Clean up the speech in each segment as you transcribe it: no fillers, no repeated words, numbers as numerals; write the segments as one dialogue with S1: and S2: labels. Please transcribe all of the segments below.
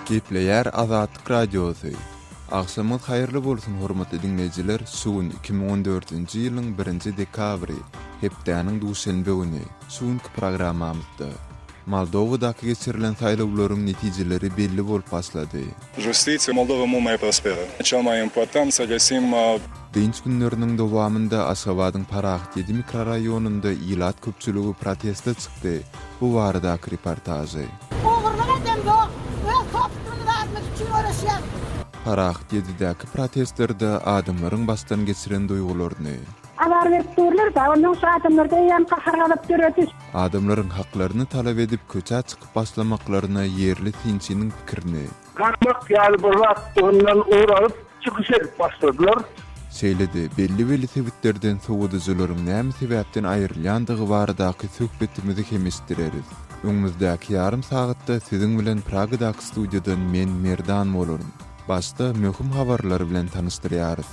S1: Gepleyer Azatlyk Radiosu. Akşamyz haýyrly bolsun hormatly dinleýijiler. Suwun 2014-nji ýylyň 1-nji dekabry, hepdeniň duşanbe güni. Suwunky programmamyzda Moldowadaky geçirilen saýlawlaryň netijeleri belli bolup başlady.
S2: Justicja Moldova mumay prospera. Çama important sagasym
S1: Dinç günleriniň dowamynda Aşgabatyň Parahat 7 mikroraýonunda ýylat köpçüligi protestde çykdy. Bu baradaky reportajy. Parahat 7-däki protestlerde adamlaryň başdan geçiren duýgularyny, adamlaryň haklaryny talap edip köçe çykyp başlamaklaryna yerli tinçiniň pikirini,
S3: Karmak ýaly ondan uğralyp çykyş edip başladylar.
S1: Şeýledi belli sebäplerden sowudyjylaryň näme sebäpden aýrylýandygy baradaky söhbetimizi kemişdireriz. Öňümüzdäki ýarym sagatda siziň bilen Pragadaky studiýadan men Merdan bolarym. Başta möhüm habarlar bilen tanıştırýarys.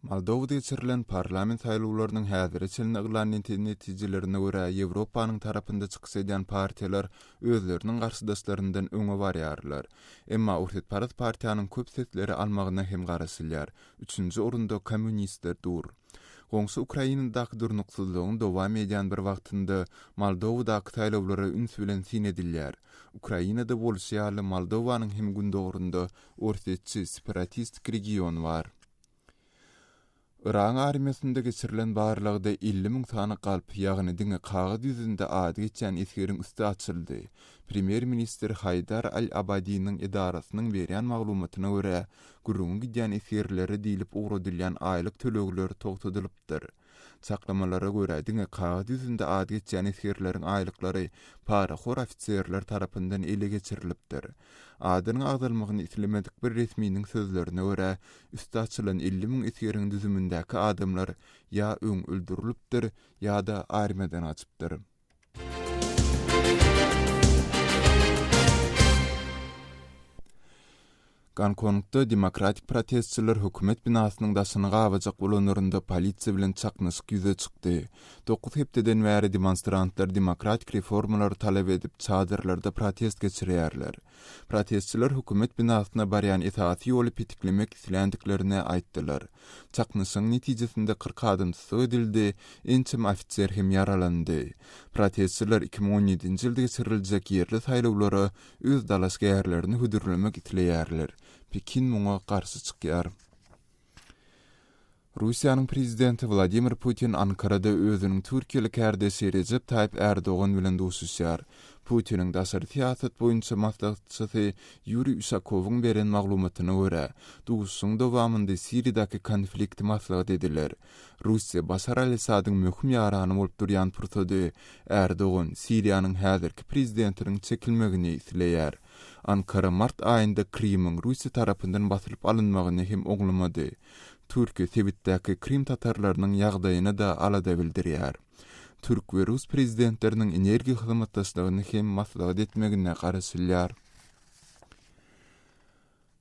S1: Moldowada geçirilen parlament saýlawlarynyň häziri çylny yglan netijelerine görä Ýewropanyň tarapynda çykyş edýän partiýalar özleriniň garşydaşlaryndan öňe barýarlar. Emma Urset partiýanyň köp setleri almagyna hem garaşylýar. 3-nji orunda kommunistler dur. Goňsy Ukrainadaky durnuksyzlygyň dowam edýän bir wagtynda Moldowadaky saýlawlary üns bilen sin edilýär. Ukrainada bolýarly Moldowanyň hem gündogrunda ortaçy separatistik region bar. Iran armiýasynda geçirilen barlygda 50.000 sany galp ýagny diňe kagyd ýüzünde ady geçen eskeriň üstü açyldy. Premier minister Haydar al-Abadiýnyň edarasynyň berýän maglumatyna görä, gurrun gidýän eskerlere diýilip ugradylýan aýlyk tölegler togtadylypdyr. Saklamalara görä diňe kagyd ýüzünde ady geçen eskerleriň aýlyklary paraxor ofitserler tarapyndan ele geçirilipdir. Adynyň agdalmagyny islemedik bir resminiň sözlerine görä, üstü açylan 50.000 eskeriň düzümündäki adamlar ýa öň öldürilipdir ýa-da armiýadan açypdyr. Gonkongda demokratik protestçiler hökümet binasynyň daşyny gawajak bolanlarynda polisiýa bilen çaknyşyk ýüze çykdy. 9 hepdeden bäri demonstrantlar demokratik reformalary talap edip çadırlarda protest geçirýärler. Protestçiler hökümet binasyna barýan etaty ýoly pitiklemek isländiklerini aýtdylar. Çaknyşyň netijesinde 40 adam tutuk edildi, ençim ofitser hem yaralandy. Protestçiler 2017-nji ýylda geçiriljek yerli saýlawlara öz dalaşky ýerlerini hüdürlemek isleýärler. Pekin muňa garşy çykýar. Russiýanyň prezidenti Vladimir Putin Ankarada özüniň Türkiýelik härdesi Recep Tayyip Erdogan bilen duşuşýar. Putiniň daşary siýasat boýunça maslahatçysy Yuri Usakowyň beren maglumatyna görä, duşuşyň dowamynda Siriýadaky konflikti maslahat ediler. Russiýa Başar al-Asadyň möhüm ýarany bolup durýan pursady Erdogan Siriýanyň häzirki prezidentiniň çekilmegini isleýär. Ankara mart aýynda Krimiň Russiýa tarapyndan basylyp alynmagyny hem oňlamady. Türkiýe Tebitdäki Krim tatarlarynyň ýagdaýyny da alada bildirýär. Türk we Rus prezidentleriniň energiýa hyzmatdaşlygyny hem maslahat etmegine garaşylýar.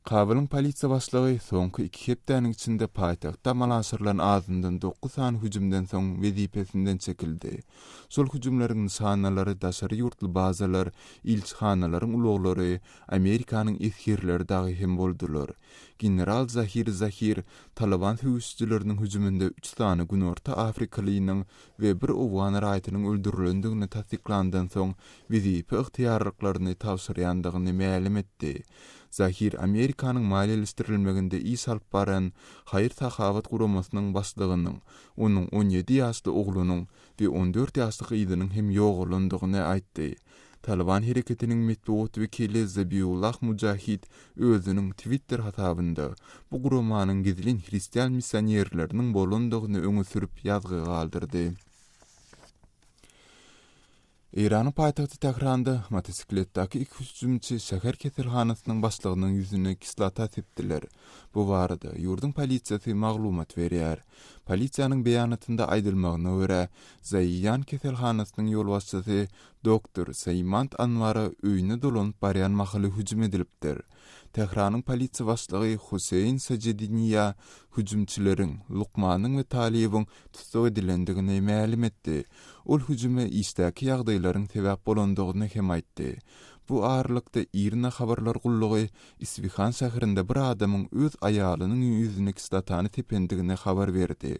S1: Kabylyň polisiýa başlygy soňky 2 hepdeniň içinde paýtagtda malaşyrylan azyndan 9 sany hüjümden soň wezipesinden çekildi. Şol hüjümleriň sanalary daşary ýurtly bazalar, ilçhanalaryň uloglary, Amerikanyň eskerleri dagy hem boldular. General Zahir Taliban hüýüşçileriniň hüjüminde 3 sany Günorta Afrikalynyň we bir owgan raýatynyň öldürilendigini tasdiklandan soň wezipe ygtyýarlyklaryny tawsyrýandygyny ma'lum etdi. Zahir Amerikanyň maliýeleşdirilmeginde iş alyp baran Haýyr Sahabat guramasynyň başlygynyň, onuň 17 ýaşly oglunyň we 14 ýaşly gyzynyň hem ýoğulandygyny aýtdy. Taliban hereketiniň metbuat wekili Zabiullah Mujahid özüniň Twitter hasabynda bu guramanyň gizlin hristiýan missionerleriniň bolandygyny öňe sürüp ýazgy galdyrdy. Iranyň paýtagty Tehranda motosikletdäki 2 hüjümçi şäher keselhanasynyň başlygynyň ýüzüne kislata sepdiler. Bu barada ýurdun polisiýasy maglumat berýär. Polisiýanyň beýanatynda aýdylmagyna görä, Zaýyan keselhanasynyň ýolbaşçysy doktor Seymant Anwara öýüne dolanyp barýan mahaly hüjüm edilipdir. Tehranyň polisiýa başlygy Huseyn Sajediniýa hüjümçileriň Lukmanyň we Taliýewiň tutsak edilendigini ma'lum etdi. Ol hüjüme isdäki ýagdaýlaryň sebäp bolandygyny hem aýtdy. Bu ağırlıkda İrna habarlar gullugy Isfahan şäherinde bir adamyň öz aýalynyň ýüzüne kistatany tependigine habar berdi.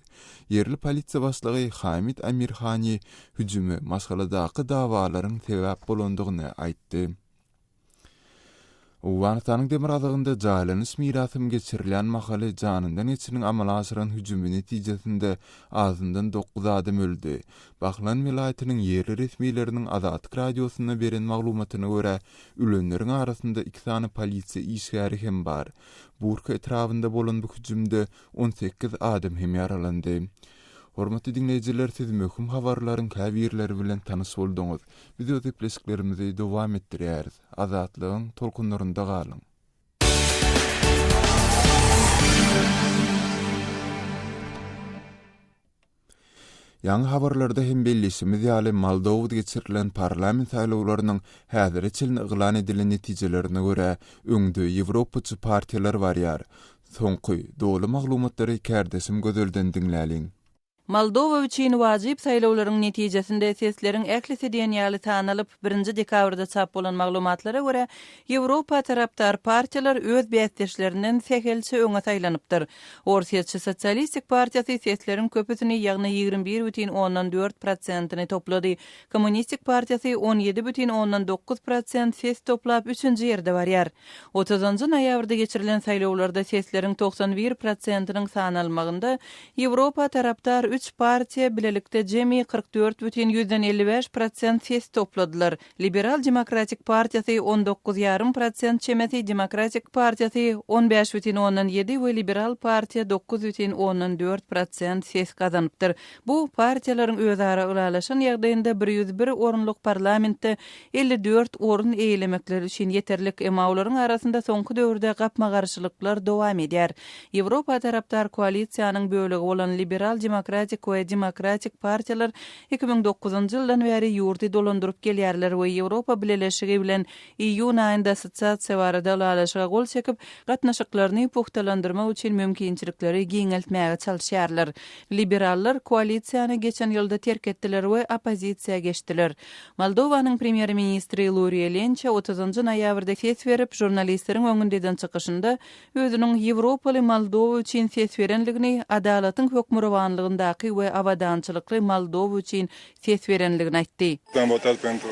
S1: Yerli polisiýa başlygy Hamid Amirhani hüjümi masaladaky dawalaryň sebäp bolandygyny aýtdy. Uwanatanyň demir adagynda jaýlanyş mirasym geçirilen mahaly janyndan geçiniň amala aşyran hüjümi netijesinde azyndan 9 adam öldü. Bahlan vilayatynyň yerli resmiýetleriniň Azatlyk radiosyna beren maglumatyna görä, ölenleriň arasynda 2 sany polisiýa işgäri hem bar. Burka etrafynda bolan bu hüjümde 18 adam hem yaralandy. Hormatly dinleýijiler, siz möhüm habarlaryň käbirleri bilen tanış bolduňyz. Biz öz epleşiklerimizi dowam etdirýäris. Azatlygyň tolkunlarynda galyň. Ýa-ni habarlarda hem belleşimiz ýaly Moldowada geçirilen parlament saýlawlarynyň häzir çylny yglan edilen netijelerini görä, öňde Ýewropaçy partiýalar barýar. Soňky dogry maglumatlary kärdesim gözelden dinläliň.
S4: Moldova üçin wajyp saýlawlaryň netijesinde sesleriň äklisi diýen ýaly tanalyp 1 dekabrda çap bolan maglumatlara görä Ýewropa tarapdar partiýalar öz beýatdeşlerinden sehelçe öňe saýlanypdyr. Orsiýetçi Sosialistik partiýasy sesleriň köpüsini ýagny 21,4%-ni toplady. Kommunistik partiýasy 17,9% ses toplap 3-nji ýerde barýar. 30-njy noýabrda geçirilen saýlawlarda sesleriň 91%-iniň sanalmagynda Ýewropa tarapdar 3 partiýa bilelikde jemi 44,55% ses topladylar. Liberal Demokratik partiýasy 19,5%, Çemeti Demokratik partiýasy 15,7% we Liberal partiýa 9,4% ses kazanypdyr. Bu partiýalaryň özara ulalaşan ýagdaýynda 101 orunluk parlamentde 54 orun eýlemekleri üçin yeterlik, emma olaryň arasynda soňky döwürde gapma-garşylyklar dowam edýär. Ýewropa tarapdar koalisiýanyň bölegi bolan Liberal Demokratik we Demokratik partiýalar 2009-njy ýyldan bäri ýurty dolandyryp gelýärler we Ýewropa Birleşigi bilen iýun aýynda assosiasiýa barada ulalaşyga gol çekip gatnaşyklaryny puhtalandyrmak üçin mümkinçilikleri giňeltmäge çalyşýarlar. Liberallar koalisiýany geçen ýylda terk etdiler we opozisiýaga geçdiler. Moldowanyň premier ministri Luriya Lençe 30-njy noýabrda ses berip jurnalistleriň öňünden çykyşynda özüniň Ýewropaly Moldowa üçin ses berenligini, adalatyň hökmürawanlygynda we awadançylykly Moldowa üçin ses berenligini aýtdy.
S2: Там votat pentru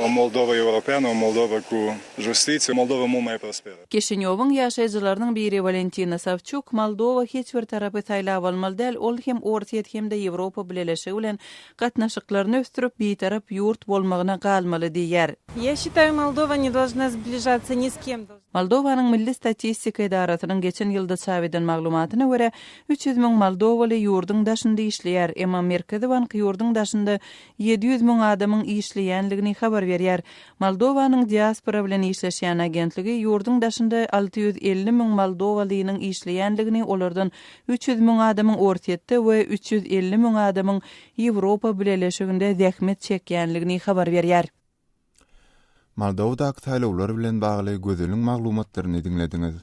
S2: o Moldova europeană, o Moldova cu justiție, Moldova mult mai prosperă.
S4: Kišiňowyň ýaşaýjylarynyň biri Valentina Savçuk, Moldova hiç bir tarapy saýlap almaly, ol hem orsiýet hem de Ýewropa Birleşigi bilen gatnaşyklaryny östürip bitarap ýurt bolmagyna galmaly diýär.
S5: Я считаю, Молдова не должна сближаться ни с кем.
S4: Moldowanyň Milli Statistika Idarasynyň geçen ýylda çap eden maglumatyna görä 300 000 Moldowaly ýurdun daşynda işleýär, emma Merkezi Bank ýurdun daşynda 700 000 adamyň işleýänligini habar berýär. Moldowanyň diaspora bilen işleşýän agentligi ýurdun daşynda 650 000 Moldowalynyň işleýänligini, olardan 300 000 adamyň orsiýetde we 350 000 adamyň Ýewropa Birleşiginde zähmet çekýänligini habar berýär.
S1: Moldowada saýlawlar bilen bagly gözeliň maglumatlaryny dinlediňiz.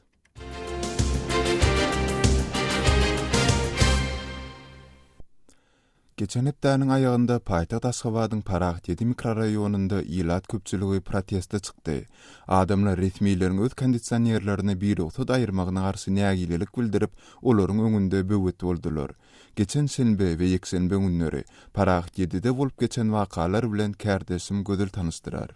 S1: Geçen hepdäniň aýagynda paýtaxt Aşgabatyň Paragat 7 mikroraýonunda ýylat köpçüligi protestde çykdy. Adamlar resmiýetleriň öz kondisionerlerini bir otada aýyrmagyna garşy nägilelik bildirip, olaryň öňünde böwet boldular. Geçen şenbe we ýekşenbe günleri Paragat 7-de bolup geçen wakalar bilen kärdeşim gözel tanışdyrar.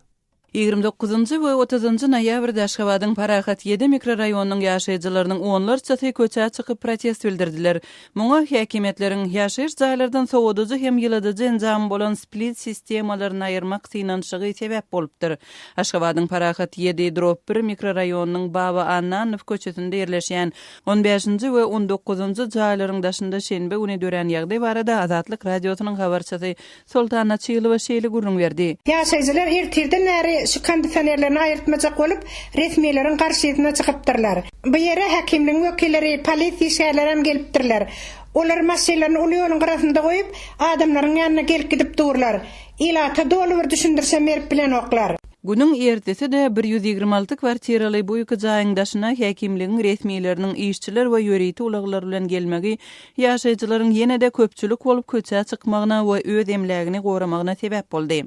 S4: 29-njy we 30-njy noýabrda Aşgabatyň Paragat 7 mikroraýonynyň ýaşaýjylarynyň onlarçasy köçä çykyp protest bildirdiler. Muňa häkimetleriň ýaşaýyş jaýlarydan sowadyjy hem ýyladyjy enjam bolan split sistemalaryny aýyrmak synanşygy sebäp bolupdyr. Aşgabatyň Paragat 7-1 mikroraýonynyň Baba Annanow köçesinde ýerleşýän 15-nji we 19-njy jaýlaryň daşynda şenbe güni dören ýagdaý barada Azatlyk radiosynyň habarçysy Sultana Çylywa şeýle gurrun berdi.
S6: Ýaşaýjylar ertirden näri şu kondisionerlerini aýyrtmajak bolup resmiýetlerin garşysyna çykypdyrlar. Bu ýere häkimliň wekilleri, polisiýa şäherleri hem gelipdirler. Olar meselelerini ulu yolun garasynda goýup, adamlaryň ýanyna gelip gidip durlar. Ilata dolu bir düşündirsem berip bilen oklar.
S4: Günüň ertesi de 126 kwartiraly bu ýyky jaýyňdaşyna häkimligiň resmiýetleriniň işçiler we ýöreýti ulaglar bilen gelmegi ýaşaýjylaryň ýene-de köpçülik bolup köçe çykmagyna we öz emlegini goramagyna sebäp boldy.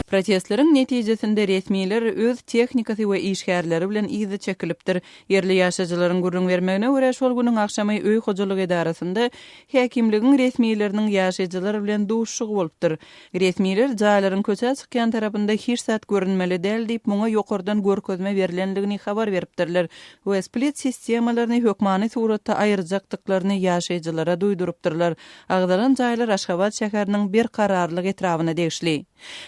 S4: Protestlerin netijesinde resmiýetler öz tehnikasy we işgärleri bilen izi çekilipdir. Yerli ýaşaýjylaryň gurrun bermegine görä şol günüň akşamy öý hojalyk edarasynda häkimligiň resmiýetleriniň ýaşaýjylar bilen duşşugy bolupdyr. Resmiýetler jaýlaryň köçe çykýan tarapynda hiç sat görünmeli däl diýip muňa ýokardan görkezme berilendigini habar beripdirler. We split sistemalaryny hökmany suratda aýyrjakdyklaryny ýaşaýjylara duýdurupdyrlar. Agdalan jaýlar Aşgabat şäheriniň bir kararlyk etrawyna degişli.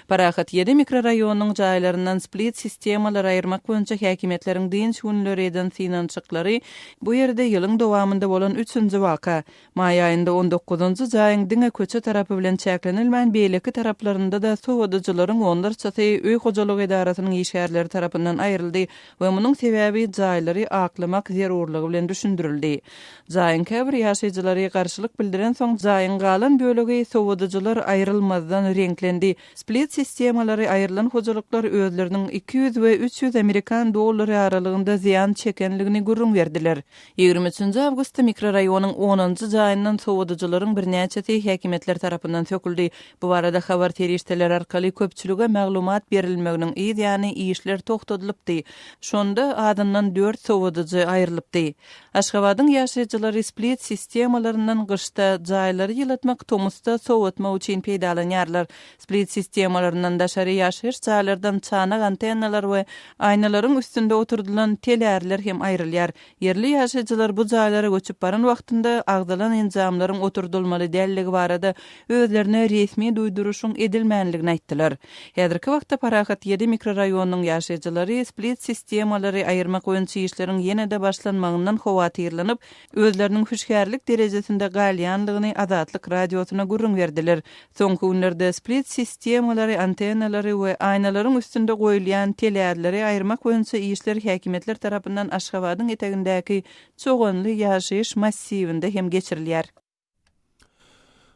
S4: Parahat 7 mikroraýonynyň jaýlaryndan split sistemalar aýyrmak boýunça häkimetleriň diňç günleri eden finançyklary bu ýerde ýylyň dowamında bolan 3-nji waka. May aýynda 19-njy jaýyň diňe köçe tarapy bilen çäklenilmän beýleki taraplarynda da sowadyjylaryň onlarçasy öý hojalyk edarasynyň işgärleri tarapyndan aýryldy we munyň sebäbi jaýlary aklamak zerurlygy bilen düşündirildi. Jaýyň käbir ýaşaýjylary garşylyk bildiren soň jaýyň galan bölegi sowadyjylar aýrylmazdan renklendi. Split sistemalary aýrylan hojalyklar özleriniň 200 we 300 Amerikan dollary aralygynda ziýan çekenligini gurrun berdiler. 23 awgustda mikroraýonyň 10-njy jaýyndan sowadyjylaryň bir näçesi häkimetler tarapyndan söküldi. Bu barada habar terişdeler arkaly köpçülüge maglumat berilmeginiň ýani işler togtadylypdy. Şonda adından 4 sowadyjy aýrylypdy. Aşgabatyň ýaşaýjylary split sistemalaryndan gyşda jaýlary ýylatmak tomusda sowatma üçin peýdalanýarlar. Split sistemalaryndan daşary ýaşaýyş jaýlardan çanak antennalar we aýnalaryň üstünde oturdulan telärler hem aýrylýar. Yerli ýaşaýjylar bu jaýlara göçüp baran wagtynda agdalan enjamlaryň oturdulmaly dälligi barada özlerine resmi duýduruşyň edilmänligini aýtdylar. Häzirki wagtda Parahat 7 mikroraýonynyň ýaşaýjylary split sistemalary aýyrmak boýunça işleriň ýene-de başlanmagyndan howatyrlanyp, özleriniň hüşgärlik derejesinde galýanlygyny Azatlyk radiosyna gurrun berdiler. Soňky günlerde split sistemalary, antennalary we aýnalaryň üstünde goýulýan telärleri aýyrmak boýunça işler häkimetler tarapyndan Aşgabatyň etegindäki çoğunly ýaşaýyş massivinde hem geçirilýär.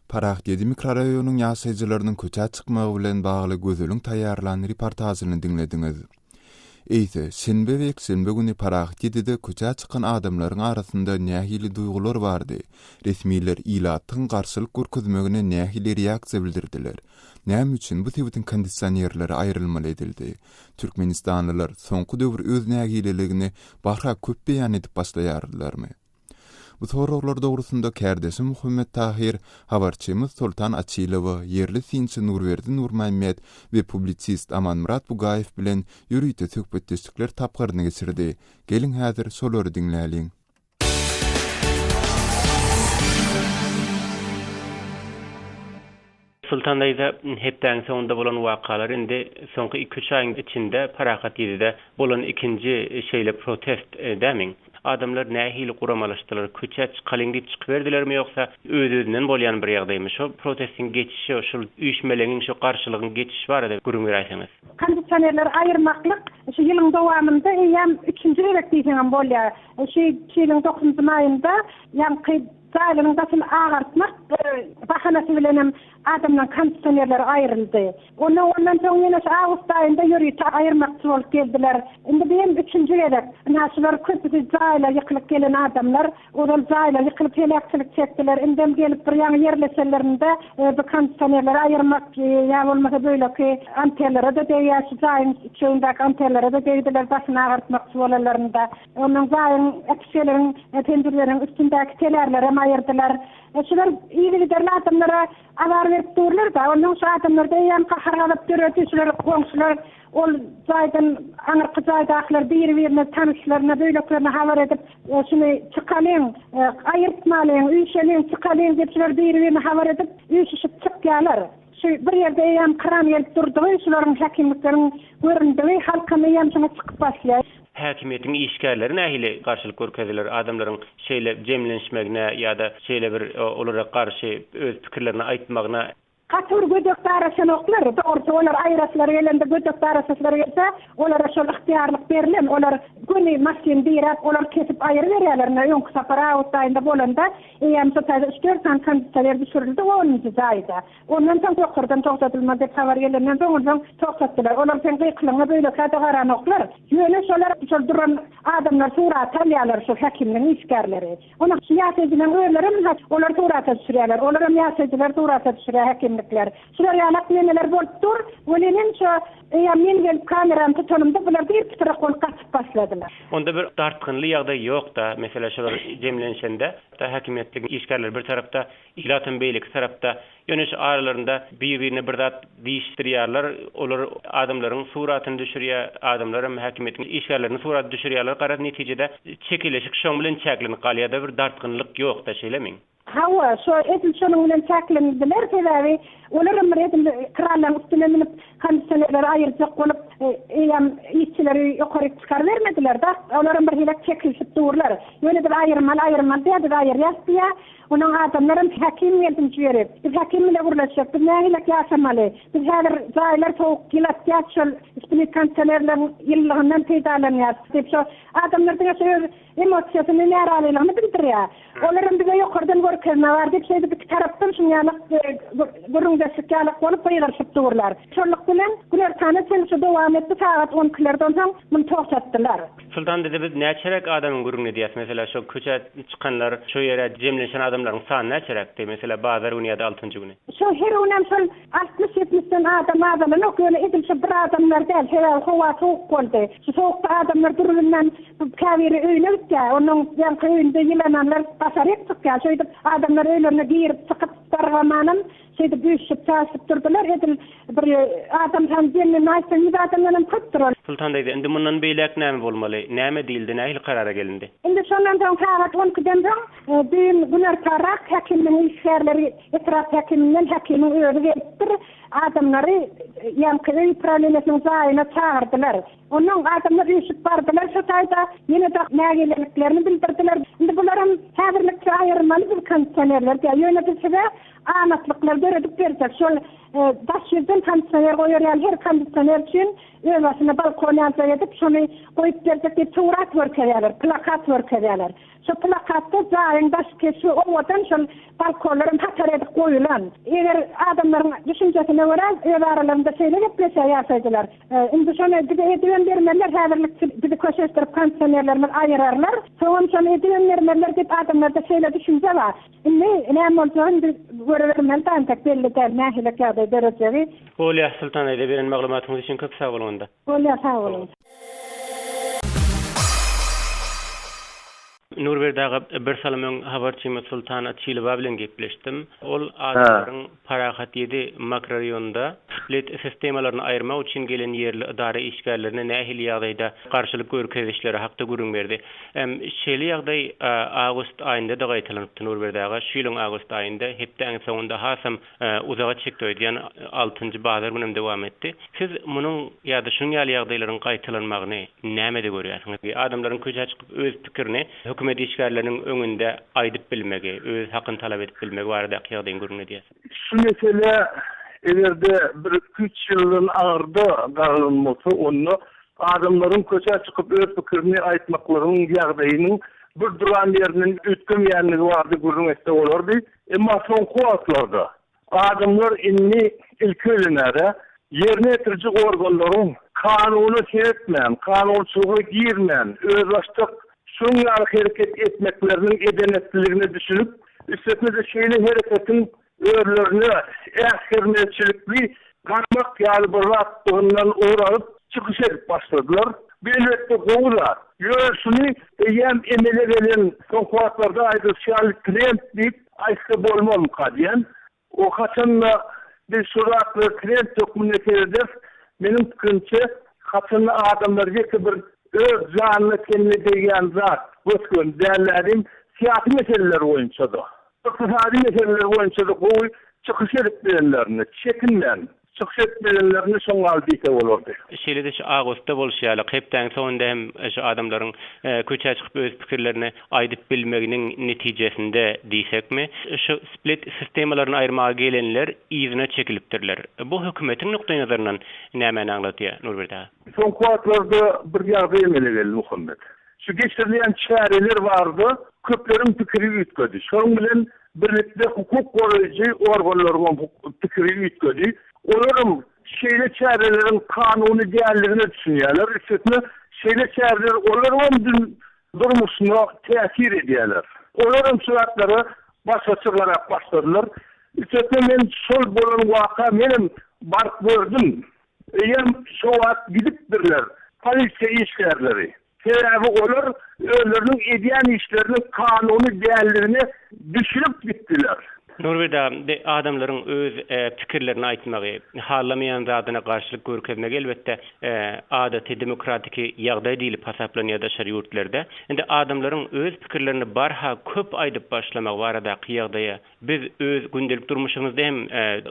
S1: Parahat 7 mikroraýonynyň ýaşaýjylarynyň köçe çykmagy bilen bagly gözüliň taýýarlanan reportażyny dinlediňiz. Eýse, şenbe we ekşenbe güni Parahat 7-de köçe çykan adamlaryň arasynda nähili duýgular bardy. Resmiýetler ilatyň garşylyk görkezmegine nähili reaksiýa bildirdiler. Näme üçin bu tipiň kondisionerleri aýrylmaly edildi? Türkmenistanlylar soňky döwür öz nägileligini bahra köp beýan edip başlaýardylarmy? Bu soralar dogrusunda kärdeşim Muhammed Tahir, habarçymyz Sultan Açylow, yerli sinçi Nurberdi Nurmaýmet we publisist Amanmurat Bugaýew bilen ýürüýte söhbetdeşikler tapgaryny geçirdi. Gelin häzir şolary dinläliň.
S7: Sultan Daýda hepden soňunda bolan wakalar indi soňky 2-3 aýyň içinde Parahat 7-de bolan ikinji şeýle protest dämiň. Adamlar nähili guramalaşdylar, köçe çykalyň diýip çykyberdilermi ýoksa öz-özünden bolýan bir ýagdaýmy şu protestin geçişi, şu üýşmelegiň şu garşylygyň geçişi barada gurrun berýäňiz.
S6: Kondisionerler aýyrmaklyk şu ýylyň dowamında ýam 3-nji rek diýen bolýar. Şu ýylyň 9-njy aýynda ýam jaýlaryň daşyny agartmak bahanasy bilen adamdan kondisionerler aýryldy. Ondan soň ýene awgust aýynda ýürüýte aýyrmakçy bolup geldiler. Indi beýim 3-nji gerek. Näşiler köpüsi jaýlar ýykylyp gelen adamlar, olar jaýlar ýykylyp helakçylyk çekdiler. Indem gelip bir ýaňy ýerleşenlerinde bu kondisionerler aýyrmak ýa bolmasa böyleki antennalere de diýýär, jaýyň içindäki antennalere de diýdiler, daşyny agartmakçy bolanlarynda. Ondan jaýyň ekşeleriň, pendirleriň üstündäki telärlere aýyrdylar. Şular ýygyderli adamlara abar berip durlar da, ondan şu adamlar da ýan gaharlap görýär, goňşular ol jaýdan aňyrky jaýdaklar bir-birine tanışlaryna beýleklerine habar edip şunu çykalyň, aýyrtmalyň, üýşeliň, çykalyň diýip şular bir-birine habar edip üýşüşip çykýarlar. Şu bir ýerde ýan kran ýelip durdy, şularyň häkimlikleriň göründügi halkyny ýan şuna çykyp başlaýar.
S7: Häkimetiň işgärleri nähili garşylyk görkezdiler adamlaryň şeýle jemlenişmegine ýa-da şeýle bir olara garşy öz pikirlerini aýtmagyna
S6: Katır gödök daraşan oklar, doğrusu olar ayraslar gelende gödök daraşlar gelse, olara şol ihtiyarlık berilen, olar güni masin dirap, olar kesip ayrı vererler, yok sapara outayında bolanda, ýa-ni sotaýda 3-4 kandidatlar düşürildi, onuncu zaýda. Ondan soň toqurdan toqtatylmaz dep habar gelenden soň toqtatdylar. Olar sen gyklyňa böyle kada garan oklar. Ýöne şolar şol duran adamlar surat alýarlar şu häkimliň işgärleri. Ona siýasetinden öýlerim, olar surata düşürýärler. Olar siýasetiler surata düşürýär häkimlikler. Şular ýalak neler bolup dur, bolenen şu men gelip kameram tutanymda bular bir pitira kol kaçıp başladylar.
S7: Onda bir dartgynly ýagdaý ýok da, mesela şolar jemlenşende, da häkimetlik işgärler bir tarapda, ihlatyn beýlik tarapda ýöneş aralarında bir-birine bir zat diýişdirýärler, olar adamlaryň suratyny düşürýär, adamlar hem häkimetin işgärlerini surat düşürýärler, garat netijede çekileşik şoň bilen çäklenip galýar, bir dartgynlyk ýok da şeýleming.
S6: Hawa, so etin şonuň bilen çäklendiler sebäbi olar meredin krallar üstüne minip kandidatlar aýyrjak bolup ýa işçileri ýokary çykar bermediler da, olaryň bir hilek çekilip durlar. Ýöne bir aýyrmal diýdi, aýyrýar. Onun adamların hakim yardımcı verir. Biz hakimle uğraşacak. Biz neyle yaşamalı. Biz her zaylar soğuk kilat yaşıl ispinit kanserlerden yıllığından peydalanıyor. Şu adamlar da şu emosyasını neralılığını bildiriyor. Onların bize yukarıdan görkezme var deyip şeyde bir taraftan şunyalık gurrunda sıkyalık olup paylaşıp dururlar. Çorluk bilen güler tane sen devam etti saat 10 kilerden sonra bunu toğsattılar.
S7: Sultan dedi biz näçerek adamın gurrunda diyas. Mesela şu köçe çıkanlar şu yere cemleşen adamların sağ näçerekdi. Mesela bazar unyada 6. günü.
S6: Şu her unem şol 60-70'den adamlar yok öyle edil şu bir adamlar değil. Her hava soğuk oldu. Şu soğukta adamlar durulundan kaviri öyle bitti. Onun yankı öyle yılananlar basar ettik ya. Şöyle adamlar öylerine giyirip sıkıp dargamanın şeyde büyüşüp çağısıp durdular. Edil bir adam tam cennin aysan yüz adamların tutturur.
S7: Sultan dedi, indi bundan beýlek näme bolmaly? Näme diýildi, nähil karara gelindi?
S6: Indi şondan soň saat 12'den soň düýün güner tarak häkimliň işgärleri etraf häkiminden häkimiň öýüne gelipdir. Adamları yankı problemesinin zaýyna çağırdılar. Onun adamlar üşüp bardylar, şu taýda ýene de nägeliklerini bildirdiler. Indi bularyň häzirlikçe aýyrmaly bir kandidatlar ýönetilse anatlyklar göredip berdik. Şol daşyrdan kandidatlar goýarýar, her kandidatlar üçin öwrasine balkon ýazda edip şonu goýup berdik diýip surat berýärler, plakat berýärler. Şu plakatda zaýyn daşkeşi owadan şol balkonlaryň hatar edip goýulan. Eger adamlaryň düşünjesine görä öwralaryňda şeýle gepleşe ýaşaýdylar. Indi şonu edýän bermeler häzirlik bizi köşeşdirip kandidatlarny aýyrarlar. Soňra şonu edýän bermeler diýip adamlarda şeýle düşünje bar. Indi näme bolsaň görürmen tantak belli däl nähile ýagdaý derejeli.
S7: Bolýa Sultan ede beren maglumatyňyz üçin köp sag bolanda.
S6: Bolýa sag bolun.
S7: Nurberdaga bir salamyň habarçymy Sultan Atçylyba bilen gepleşdim. Ol adamlaryň Parahat 7 makroraýonunda split sistemalaryny aýyrmak üçin gelen ýerli idara işgärlerine nähili ýagdaýda garşylyk görkezişleri hakda gürüň berdi. Şeýle ýagdaý awgust aýynda da gaýtylanypdy Nurberdaga. Şu ýylyň awgust aýynda hepden soňunda hasam uzağa çekdi, ýani 6-njy bazar günüm dowam etdi. Siz munyň ýa-da şuň ýagdaýlaryň gaýtylanymagyny näme de görýärsiňiz? Adamlaryň köçe çykyp öz pikirini hökümet işgärleriniň öňünde aýdyp bilmegi, öz hakyny talap edip bilmegi barada ýagdaýyň görüňe diýersiň.
S3: Şu mesele egerde bir 3 ýyldan agyrda garalmasa onu adamlaryň köçe çykyp öz pikirini aýtmaklarynyň ýagdaýynyň bir duran ýeriniň ötken ýerine bardy görüňekde bolardy. Emma soň kuwatlarda adamlar inni ilkelenere ýerine ýetirjek organlaryň kanuny seretmän, kanunçylygy girmän, öz başlyk şunlar hareket etmeklerinin edenetliğini düşünüp, üstüne de şeyle hareketin örlerini ehirmeçilikli karmak yalbırlattığından uğrayıp çıkış edip başladılar. Belirtti kovdular. Göğsünü yem emele gelen konkuatlarda aydırşal trend deyip ayıska bolmam kadiyen. O kaçanla bir suratlı trend dokumünekeridir. Benim fikrimce kaçanlı adamlar bir öz canlı kendine deýän zat, götkön däillerim siyasi meseleler boýunça da. Iqtisadi meseleler boýunça da gowy çykyş edip berenlerini çekinmän, çıkış etmelerine son aldıysa olurdu.
S7: Şeýle-de şu Ağustos'ta bolşýaly, hepden sonunda hem şu adamlaryň köçe çykyp öz pikirlerini aýdyp bilmeginiň netijesinde diýsekmi, şu split sistemalaryny aýrmaga gelenler ýyzyna çekilipdirler. Bu hökümetiň nukdaý nazaryndan näme anlatýar Nurberde?
S3: Son kuatlarda bir ýagdaý emele geldi Muhammed. Şu geçirilen çareler vardı, köplerin pikiri ütkedi. Şoň bilen birlikde hukuk koruyucu organlaryň pikiri ütkedi. Olaryň şeýle çarelerin kanuni değerlerini düşünýärler. Üstüne şeýle çareler olaryň durmuşyna täsir edýärler. Olaryň suratları başga çygarak başladylar. Üstüne men şol bolan waka menim bark gördüm. Eýer şu wagt gidipdirler, polisiýa işgärleri. Sebebi olar özlerinin edýän işlerini kanuni değerlerini düşürüp gittiler.
S7: Nurberde adamlaryň öz pikirlerini aýtmagy, hallamayan zadyna garşylyk görkezmek elbetde adaty demokratik ýagdaý diýilip hasaplanýar da şeriýatlarda. Indi adamlaryň öz pikirlerini barha köp aýdyp başlamak barada ýagdaýa biz öz gündelik durmuşymyzda hem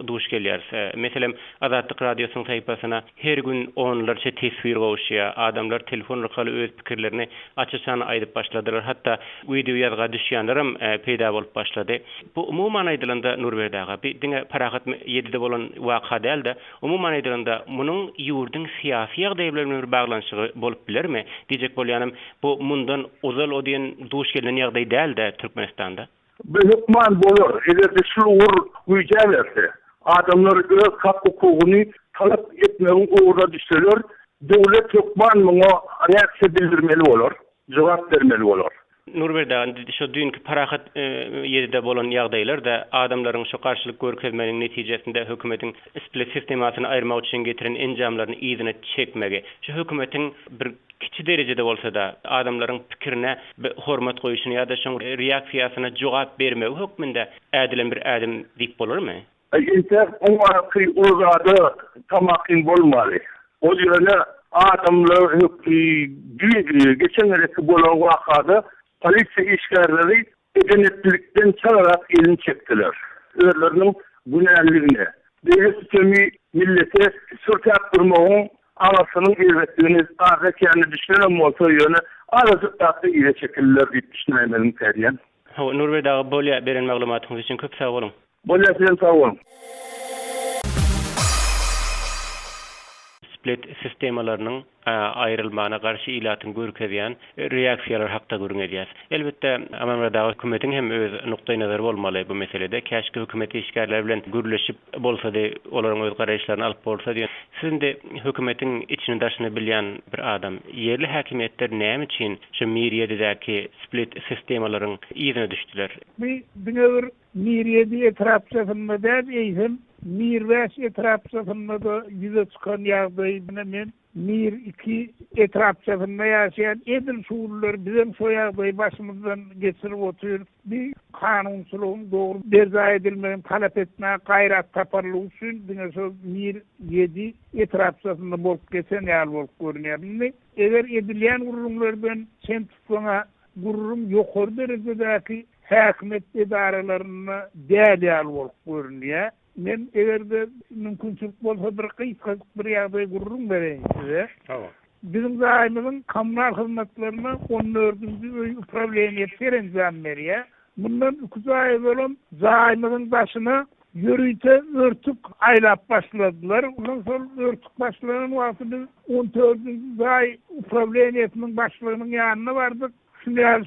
S7: duş gelýäris. Meselem Azatlyk radiosynyň saýpasyna her gün onlarça tesbir gowşýar. Adamlar telefon arkaly öz pikirlerini açyşan aýdyp başladylar. Hatda video ýazga düşýänlerim peýda bolup başlady. Bu umumyň aýdylanda Nurberdaga bir diňe parahat 7-de bolan waka däldi. Umumyň aýdylanda munyň ýurdun syýasy ýagdaýlaryna bir baglanşygy bolup bilermi? Diýjek bolýanym bu mundan uzal odyn duş gelen ýagdaý däldi Türkmenistanda.
S3: Hükman bolur. Eger şu uğur güýjälerse, adamlar öz hak hukugyny talap etmegiň uğruna düşseler, döwlet hükman muňa reaksiýa bildirmeli bolar, jogap bermeli bolar.
S7: Nurberde şu dünkü parahat 7-de bolan ýagdaýlar da adamlaryň şu garşylyk görkezmeginiň netijesinde hökümetiň split sistemasyny aýrmak üçin getiren enjamlaryny ýygyna çekmegi. Şu hökümetiň bir kiçi derejede bolsa da adamlaryň pikirine hormat goýuşyny ýa-da şu reaksiýasyna jogap bermegi hökmünde ädilen bir ädim diýip bolarmy?
S3: Inter oňa uzady tamakin bolmaly. O ýöne adamlar geçenlerde bolan wakada polisiýa işgärleri edenetlikden çalarak elini çektiler. Özlerinin günahligine. Devlet millete sürtap durmagyň alasynyň elbetdigini azakýany düşünen bolsa ýöne azatly ile çekildiler diýip düşünýärem täriýän.
S7: Nurberde bolýa beren maglumatyňyz üçin köp sag bolun.
S3: Bolýa sen sag bolun.
S7: Split sistemalarynyň aýrylmagyna garşy ilatyny görkezýän reaksiýalar hakda görünýär. Elbetde Amerikada hökümetiň hem öz nukdaý nazary bolmaly bu meselede. Käşke hökümet işgärleri bilen gürleşip bolsa-da olaryň öz garaşlaryny alyp bolsa diýen. Siz de hökümetiň içini daşyny bilýän bir adam. Yerli häkimetler näme üçin şu Miriýedäki split sistemalaryň ýygyna düşdiler?
S8: Bir Miriýedi etrapçasynda diýdim. Mirväş etrapçasynda ýüze çykan ýagdaýyny men Mir 2 etrapçasynda ýaşaýan edil şuurlar bizim şu ýagdaýy başymyzdan geçirip otur. Bir kanunçylygyň dogry berza edilmegin talap etme gaýrat taparlygy üçin diňe şu Mir 7 etrapçasynda bolup geçen ýaly bolup görünýär. Eger edilýän gurulmalardan sen tutmaňa gururum ýokary derejedäki häkimet edaralaryna däl bolup görünýär. Men egerde mümkinçilik bolsa bir kıyık bir ýagdaý gururum bereň size.
S7: Tamam.
S8: Bizim zaýymyzyň kommunal hyzmatlaryna 14-nji öý upravleniýet berenjam berýär. Bundan 2 ay bolan zaýymyzyň başyna ýörüýte örtük aýlap başladylar. Ondan soň örtük başlanan wagtda 14-nji zaý upravleniýetiniň başlygynyň ýanyna bardyk. Şunday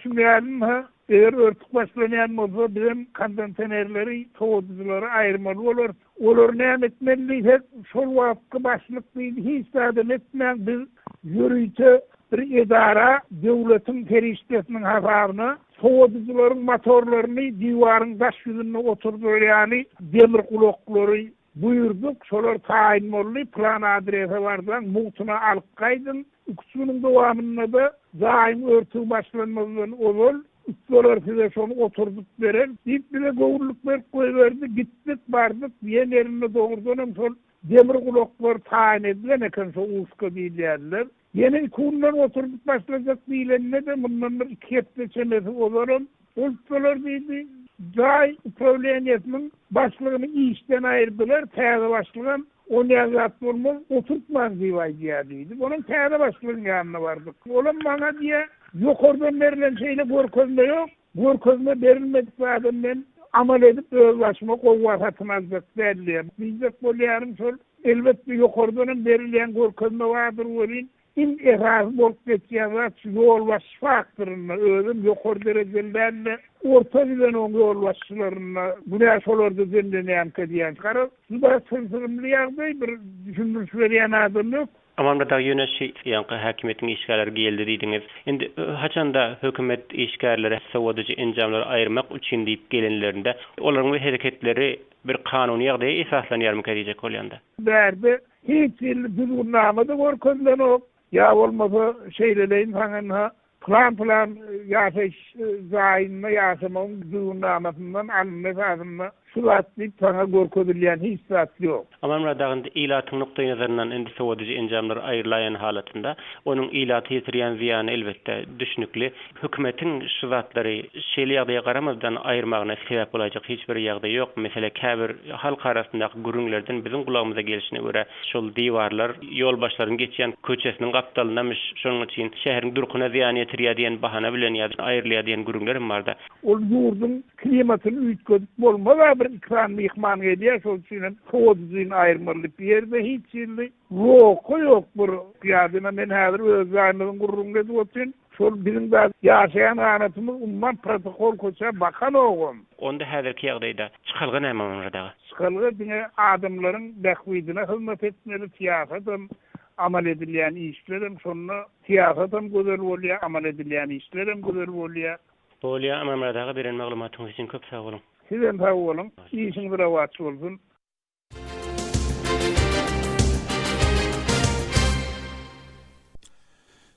S8: eger örtük başlanýan bolsa bizim kontenterleri, towadyjylary aýrmaly bolar. Olar näme etmeli? Şol wagtky başlyk hiç adam etmän biz ýörüýte bir edara döwletiň feriştesiniň hasabyna towadyjylaryň motorlaryny diwaryň daş ýüzüne oturdurýar, ýani demir kuloklary buyurduk. Şolar taýin boldy, plan adrese bardan muhtuna alyp gaýdym. Üçüňiň dowamynda da zaýym örtük başlanmagyny ol. Üçler size şonu oturduk beren. Dip bile gowurluk berip goýberdi. Gitdik, bardyk. Ýenerine dogurdanam şol demir kuloklar taýin edilen eken şo uska diýerler. Ýene kundan oturduk başlajak diýilende de bundan bir 2 hepde çemesi olaram. Olsalar diýdi. Zaý upravleniýetiniň başlygyny işden aýyrdylar. Täze başlygan on yazat bolmaz, oturtmaz diýýärdi. Onun täze başlygynyň ýanyna bardyk. Olam maňa diýe, ýokardan berilen şeýle görkezme ýok. Görkezme berilmedik adamdan amal edip öz başyma gowwat atmazdyk derler. Bizde bolýarym şol elbetde ýokardan berilen görkezme bardyr bolýan. İnqeraz bolup geçýär, ýol baş faktoryny özüm ýokary derejelerle orta bilen o ýol başçylaryna buňa şolарды denlenýän diýen garap, bu da sözümli ýagdaý bir düşündürüş berýän adam ýok.
S7: Amanda da ýöneşi ýa-ni häkimetiň işgärleri geldi diýdiňiz. Endi haçanda hökümet işgärleri sowadagy enjamlary aýyrmak üçin diýip gelenlerinde olaryň hereketleri bir kanuny ýagdaýa esaslanýarmy diýjek bolýanda.
S8: Bärde hiç düzgünlämede görkezlenok. Ya olmasa şeyleleyin hanına plan yaşayış zayinme yaşamın düğünlamasından anne fazında sulatlayıp sana görkezilýän hiç sulat yok.
S7: Ama radagında ilatın noktayı nazarından endi sowadagy enjamlar aýrylayan halatında onun ilatı ýetirýän ziýany elbetde düşnükli. Hökümetiň şu zatlary şeýle ýagdaýa garamazdan aýyrmagyna sebäp bolajak hiç bir ýagdaý ýok. Mesele käbir halk arasyndaky gürüňlerden bizim gulagymyza gelişine görä şol diýwarlar ýol başlaryň geçýän köçesiniň gapdalynamış. Şonuň üçin şäheriň durkuna ziýan ýetirýär diýen bahana bilen aýrylýar diýen gürüňlerim barda.
S8: Ol ýurdun klimatyny üýtgedip bolmaz bir ikram mihman edýär, şol üçin howuzyn aýrmalyk ýerde hiç ýerde ýok bir ýadyna men häzir öz zaýmyň gurrunga döwtin. Şol bizim de ýaşaýan hanatymyz umman protokol koça bakan ogum.
S7: Onda häzirki ýagdaýda çykylgy näme onlarda?
S8: Çykylgy diňe adamlaryň bähwidine hyzmat etmeli tiýasatym amal edilýän işlerim şonu tiýasatym gözel bolýar, amal edilýän işlerim gözel bolýar.
S7: Bolýar, amamradagy beren maglumatyňyz üçin köp sag bolun.
S8: Sizden sag bolun. İşiň bir awat bolsun.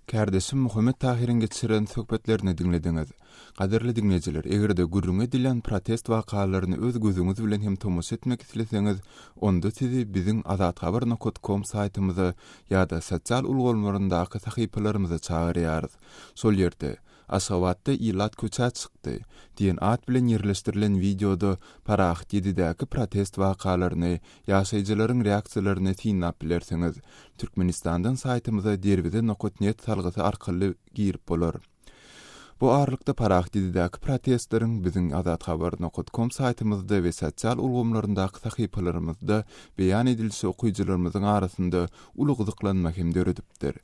S1: Kärdesim Muhammed Tahir'in geçiren söhbetlerini dinlediňiz. Gaderli dinleyijiler, egerde gürrüňe dilen protest wakalaryny öz gözüňiz bilen hem tomuş etmek isleseňiz, onda sizi biziň azathabar.com saýtymyza ýa-da sosial ulgamlaryndaky sahypalarymyza çağırýarys. Sol ýerde Aşgabatda ilat köçä çykdy diýen at bilen ýerleşdirilen videoda Parax 7-däki protest wakalaryny, ýaşaýjylaryň reaksiýalaryny tinlap bilersiňiz. Türkmenistandan saýtymyza derwide.net salgysy arkaly girip bolar. Bu arlykda Parax 7-däki protestlaryň biziň azathabar.com saýtymyzda we sosial ulgamlaryndaky sahypalarymyzda beýan edilýän okuyjylarymyzyň arasynda uly gyzyklanma hem döredipdir.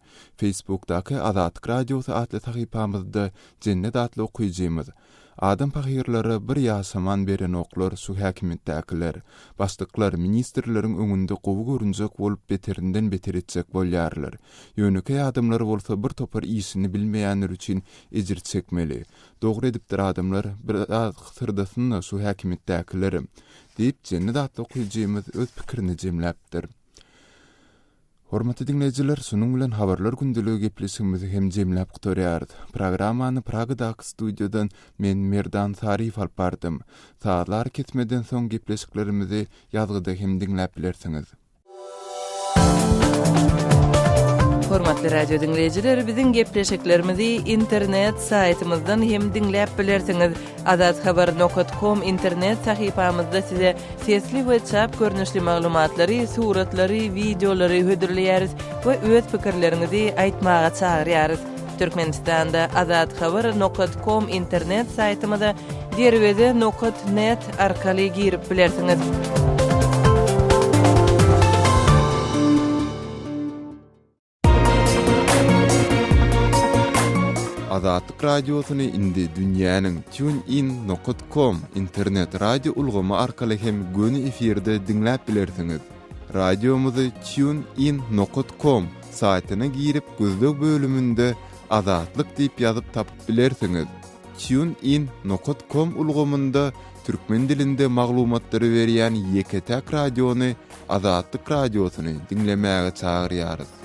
S1: Facebookdaky Azatlyk Radiosy adly sahypamyzda Cennet adly okuyjymyz Adam pahirlary bir ýasaman beren oklar şu häkimetdekiler, başlyklar ministrleriň öňünde gowy görünjek bolup beterinden beter etjek bolýarlar. Ýönüke adamlar bolsa bir topar işini bilmeýänler üçin ejir çekmeli. Dogry edipdir adamlar bir sırdasyny şu häkimetdekiler diýip Cennet adly okuyjymyz öz pikirini jemläpdir. Hormatly dinleyijiler, şonuň bilen habarlar gündüligi gepleşigimizi hem jemläp gutyrýardy. Programmany Pragadaky studiýadan men Merdan Sarif alyp bardym. Saatlar ketmeden soň gepleşiklerimizi ýazgyda hem dinläp bilersiňiz.
S4: Hormatly radio dinleyijiler, biziň gepleşiklerimizi internet saýtymyzdan hem dinläp bilersiňiz. Azathabar.com internet sahypamyzda size sesli we çap görnüşli maglumatlary, suratlary, videolary hödürleýäris we öz pikirlerinizi aýtmaga çağırýarys. Türkmenistanda azathabar.com internet saýtymyza derwede.net arkaly girip bilersiňiz.
S1: Azatlyk Radiosyny indi dünýäniň TuneIn.com internet radio ulgamy arkaly hem göni efirde dinläp bilersiňiz. Radiomuzy TuneIn.com saýtyna girip gözlük bölümünde Azatlyk diýip ýazyp tapyp bilersiňiz. TuneIn.com ulgamynda türkmen dilinde maglumatlary berýän ýeketäk radiony Azatlyk Radiosyny dinlemäge çağırýarys.